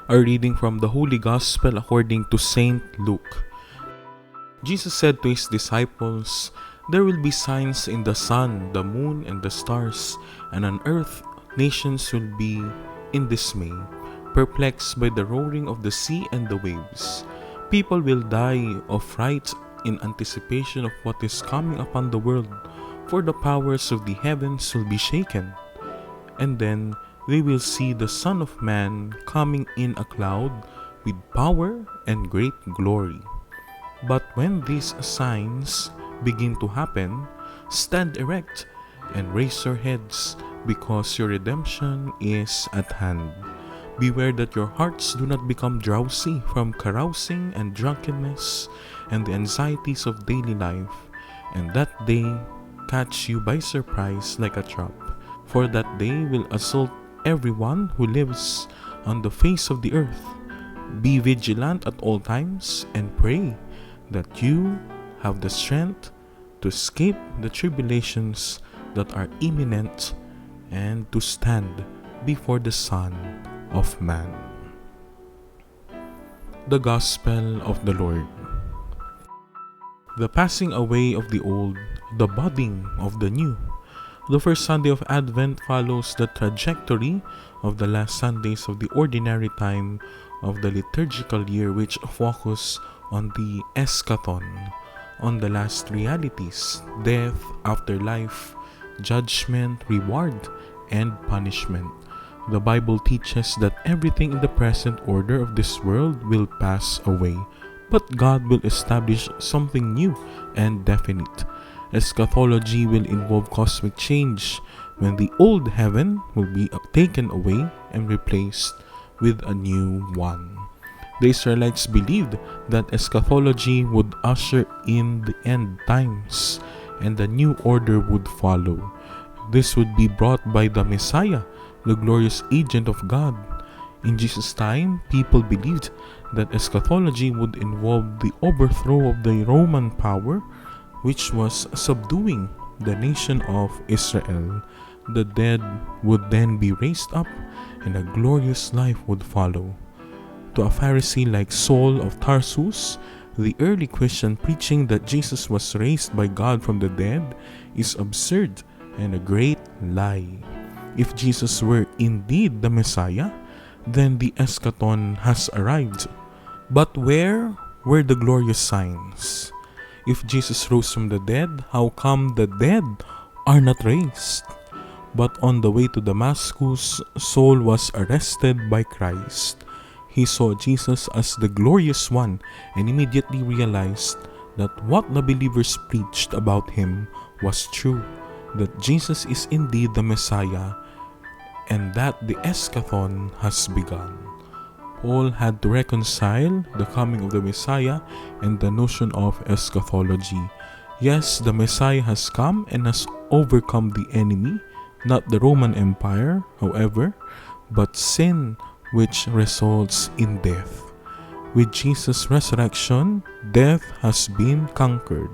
A reading from the Holy Gospel according to Saint Luke. Jesus said to his disciples, "There will be signs in the sun, the moon, and the stars, and on earth nations will be in dismay, perplexed by the roaring of the sea and the waves. People will die of fright in anticipation of what is coming upon the world, for the powers of the heavens will be shaken. And then they will see the Son of Man coming in a cloud with power and great glory. But when these signs begin to happen, stand erect and raise your heads, because your redemption is at hand. Beware that your hearts do not become drowsy from carousing and drunkenness and the anxieties of daily life, and that day catch you by surprise like a trap. For that day will assault everyone who lives on the face of the earth. Be vigilant at all times and pray that you have the strength to escape the tribulations that are imminent and to stand before the Son of Man." The Gospel of the Lord. The passing away of the old, the budding of the new. The first Sunday of Advent follows the trajectory of the last Sundays of the ordinary time of the liturgical year, which focus on the eschaton, on the last realities: death, afterlife, judgment, reward, and punishment. The Bible teaches that everything in the present order of this world will pass away, but God will establish something new and definite. Eschatology will involve cosmic change, when the old heaven will be taken away and replaced with a new one. The Israelites believed that eschatology would usher in the end times and the new order would follow. This would be brought by the Messiah, the glorious agent of God. In Jesus' time, people believed that eschatology would involve the overthrow of the Roman power, which was subduing the nation of Israel. The dead would then be raised up and a glorious life would follow. To a Pharisee like Saul of Tarsus, the early Christian preaching that Jesus was raised by God from the dead is absurd and a great lie. If Jesus were indeed the Messiah, then the eschaton has arrived. But where were the glorious signs? If Jesus rose from the dead, how come the dead are not raised? But on the way to Damascus, Saul was arrested by Christ. He saw Jesus as the glorious one and immediately realized that what the believers preached about him was true, that Jesus is indeed the Messiah, and that the eschaton has begun. Paul had to reconcile the coming of the Messiah and the notion of eschatology. Yes, the Messiah has come and has overcome the enemy, not the Roman Empire, however, but sin, which results in death. With Jesus' resurrection, death has been conquered.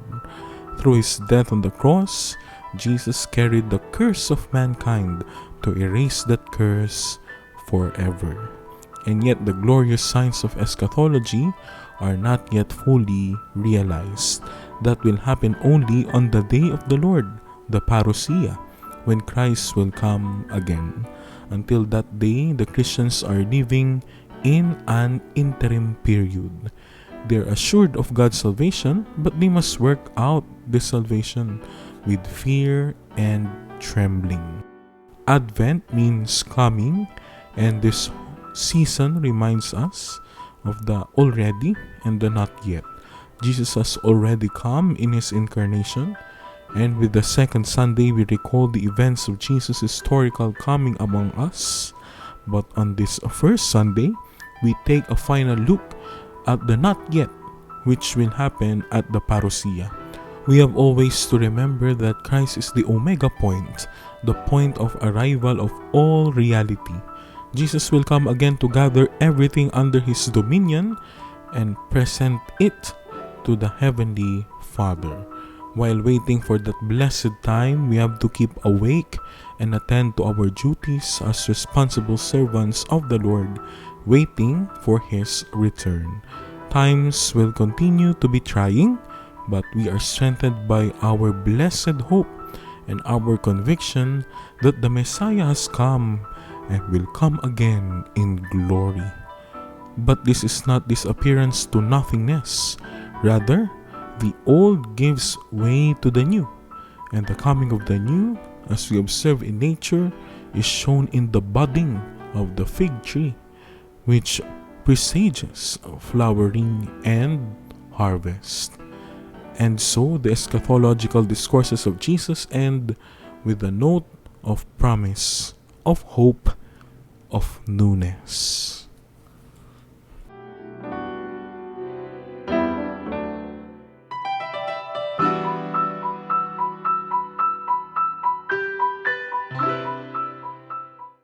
Through his death on the cross, Jesus carried the curse of mankind to erase that curse forever. And yet the glorious signs of eschatology are not yet fully realized. That will happen only on the day of the Lord, the parousia, when Christ will come again. Until that day, the Christians are living in an interim period. They are assured of God's salvation, but they must work out this salvation with fear and trembling. Advent means coming, and this season reminds us of the already and the not yet. Jesus has already come in his incarnation, and with the second Sunday we recall the events of Jesus' historical coming among us. But on this first Sunday, we take a final look at the not yet, which will happen at the parousia. We have always to remember that Christ is the omega point, the point of arrival of all reality. Jesus will come again to gather everything under his dominion and present it to the Heavenly Father. While waiting for that blessed time, we have to keep awake and attend to our duties as responsible servants of the Lord, waiting for His return. Times will continue to be trying, but we are strengthened by our blessed hope and our conviction that the Messiah has come and will come again in glory. But this is not disappearance to nothingness. Rather, the old gives way to the new, and the coming of the new, as we observe in nature, is shown in the budding of the fig tree, which presages flowering and harvest. And so the eschatological discourses of Jesus end with a note of promise, of hope, of newness.